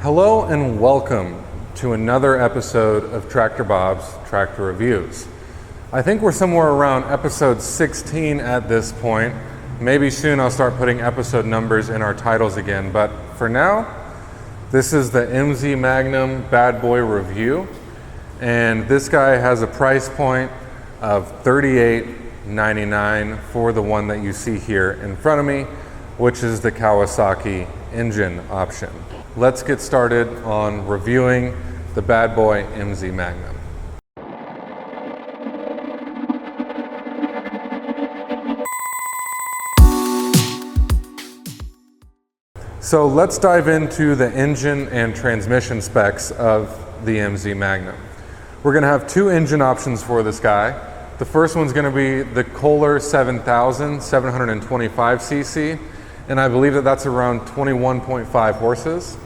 Hello and welcome to another episode of Tractor Bob's Tractor Reviews. I think we're somewhere around episode 16 at this point. Maybe soon I'll start putting episode numbers in our titles again, but for now, this is the MZ Magnum BadBoy review, and this guy has a price point of $38.99 for the one that you see here in front of me, which is the Kawasaki engine option. Let's get started on reviewing the BadBoy MZ Magnum. So let's dive into the engine and transmission specs of the MZ Magnum. We're going to have two engine options for this guy. The first one's going to be the Kohler 7000 725cc, and I believe that that's around 21.5 horses.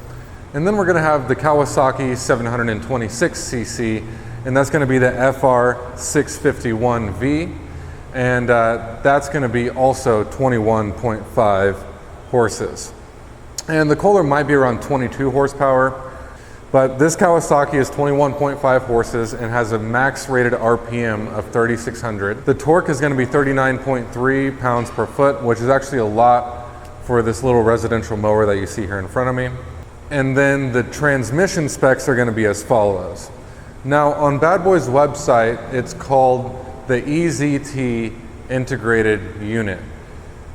And then we're going to have the Kawasaki 726cc, and that's going to be the FR 651V, and that's going to be also 21.5 horses. And the Kohler might be around 22 horsepower, but this Kawasaki is 21.5 horses and has a max rated RPM of 3,600. The torque is going to be 39.3 pounds per foot, which is actually a lot for this little residential mower that you see here in front of me. And then the transmission specs are going to be as follows. Now on BadBoy's website, it's called the EZT integrated unit.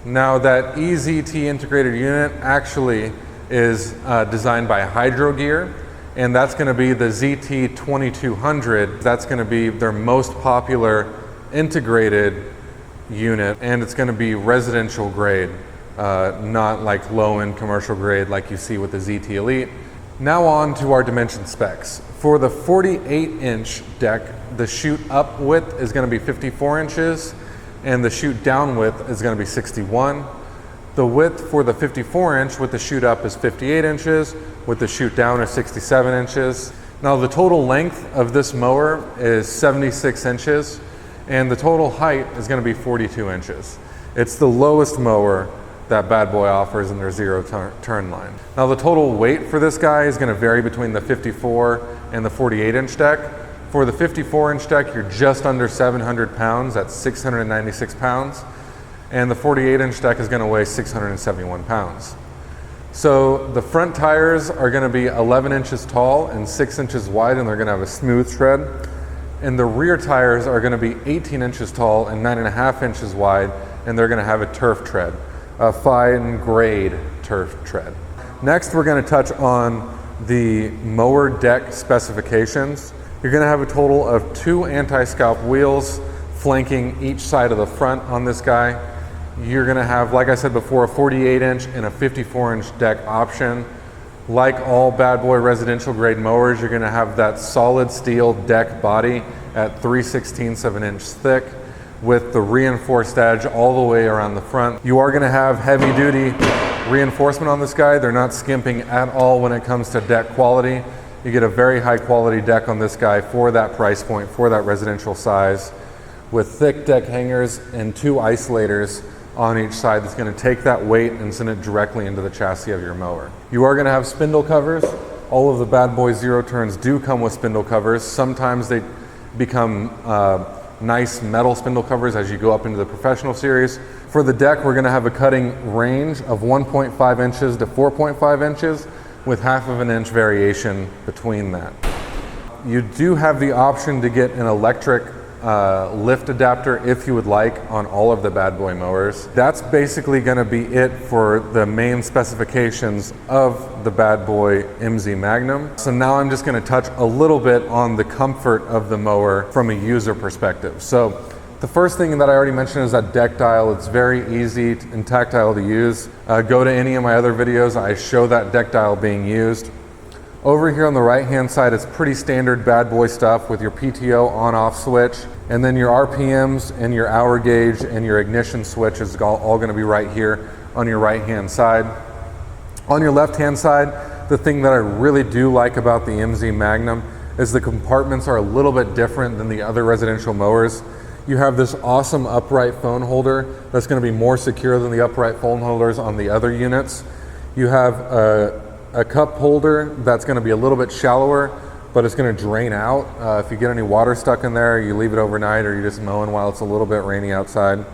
Now that EZT integrated unit actually is designed by Hydro Gear, and that's going to be the ZT2200. That's going to be their most popular integrated unit, and it's going to be residential grade, not like low-end commercial grade like you see with the ZT Elite. Now on to our dimension specs. For the 48-inch deck, the chute up width is going to be 54 inches, and the chute down width is going to be 61. The width for the 54-inch with the chute up is 58 inches, with the chute down is 67 inches. Now the total length of this mower is 76 inches, and the total height is going to be 42 inches. It's the lowest mower that BadBoy offers in their zero turn line. Now the total weight for this guy is going to vary between the 54 and the 48-inch deck. For the 54-inch deck, you're just under 700 pounds, that's 696 pounds. And the 48-inch deck is going to weigh 671 pounds. So the front tires are going to be 11 inches tall and 6 inches wide, and they're going to have a smooth tread. And the rear tires are going to be 18 inches tall and 9.5 inches wide, and they're going to have a turf tread, a fine grade turf tread. Next, we're going to touch on the mower deck specifications. You're going to have a total of 2 anti-scalp wheels flanking each side of the front on this guy. You're going to have, like I said before, a 48-inch and a 54-inch deck option. Like all BadBoy residential grade mowers, you're going to have that solid steel deck body at 3/16 of an inch thick with the reinforced edge all the way around the front. You are going to have heavy-duty reinforcement on this guy. They're not skimping at all when it comes to deck quality. You get a very high quality deck on this guy for that price point, for that residential size, with thick deck hangers and 2 isolators on each side that's going to take that weight and send it directly into the chassis of your mower. You are going to have spindle covers. All of the BadBoy zero turns do come with spindle covers. Sometimes they become nice metal spindle covers as you go up into the professional series. For the deck, we're going to have a cutting range of 1.5 inches to 4.5 inches. With 1/2 inch variation between that. You do have the option to get an electric lift adapter if you would like on all of the BadBoy mowers. That's basically going to be it for the main specifications of the BadBoy MZ Magnum. So now I'm just going to touch a little bit on the comfort of the mower from a user perspective. So the first thing that I already mentioned is that deck dial. It's very easy and tactile to use. Go to any of my other videos, I show that deck dial being used. Over here on the right hand side, it's pretty standard BadBoy stuff with your PTO on-off switch, and then your RPMs and your hour gauge and your ignition switch is all going to be right here on your right hand side. On your left hand side, the thing that I really do like about the MZ Magnum is the compartments are a little bit different than the other residential mowers. You have this awesome upright phone holder that's going to be more secure than the upright phone holders on the other units. You have a a cup holder that's going to be a little bit shallower, but it's going to drain out. If you get any water stuck in there, you leave it overnight, or you're just mowing while it's a little bit rainy outside.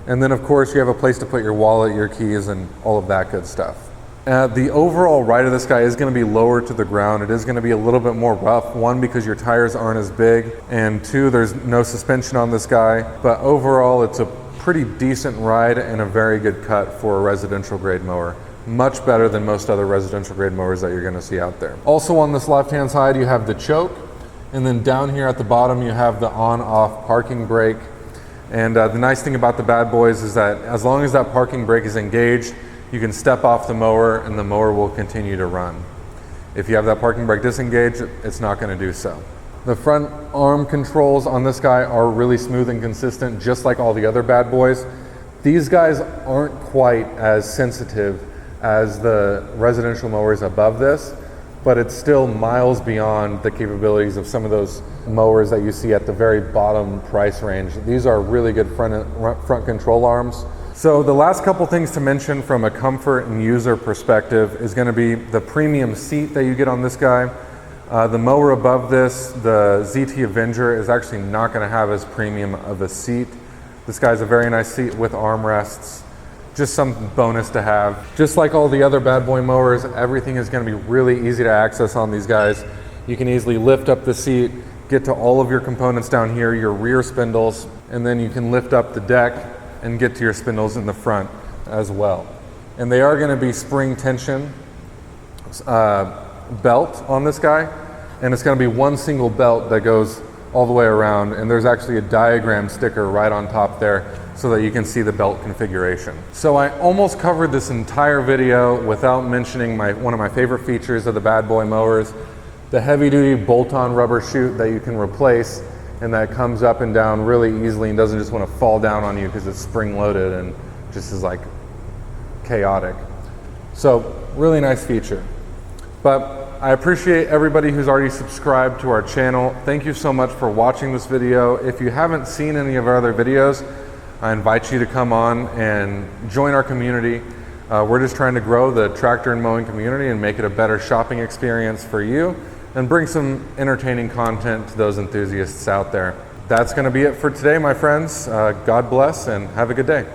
And then of course you have a place to put your wallet, your keys, and all of that good stuff. The overall ride of this guy is going to be lower to the ground. It is going to be a little bit more rough. One, because your tires aren't as big, and two, there's no suspension on this guy. But overall, it's a pretty decent ride and a very good cut for a residential grade mower. Much better than most other residential grade mowers that you're going to see out there. Also on this left-hand side, you have the choke, and then down here at the bottom, you have the on-off parking brake. And the nice thing about the BadBoys is that as long as that parking brake is engaged, you can step off the mower and the mower will continue to run. If you have that parking brake disengaged, it's not going to do so. The front arm controls on this guy are really smooth and consistent, just like all the other BadBoys. These guys aren't quite as sensitive as the residential mowers above this, but it's still miles beyond the capabilities of some of those mowers that you see at the very bottom price range. These are really good front control arms. So the last couple things to mention from a comfort and user perspective is going to be the premium seat that you get on this guy. The mower above this, the ZT Avenger, is actually not going to have as premium of a seat. This guy's a very nice seat with armrests. Just some bonus to have. Just like all the other BadBoy mowers, everything is going to be really easy to access on these guys. You can easily lift up the seat, get to all of your components down here, your rear spindles, and then you can lift up the deck and get to your spindles in the front as well. And they are going to be spring tension belt on this guy, and it's going to be one single belt that goes all the way around, and there's actually a diagram sticker right on top there so that you can see the belt configuration. So I almost covered this entire video without mentioning one of my favorite features of the BadBoy mowers, the heavy-duty bolt-on rubber chute that you can replace, and that comes up and down really easily and doesn't just want to fall down on you because it's spring-loaded and just is like chaotic. So really nice feature. But I appreciate everybody who's already subscribed to our channel. Thank you so much for watching this video. If you haven't seen any of our other videos, I invite you to come on and join our community. We're just trying to grow the tractor and mowing community and make it a better shopping experience for you and bring some entertaining content to those enthusiasts out there. That's going to be it for today, my friends. God bless and have a good day.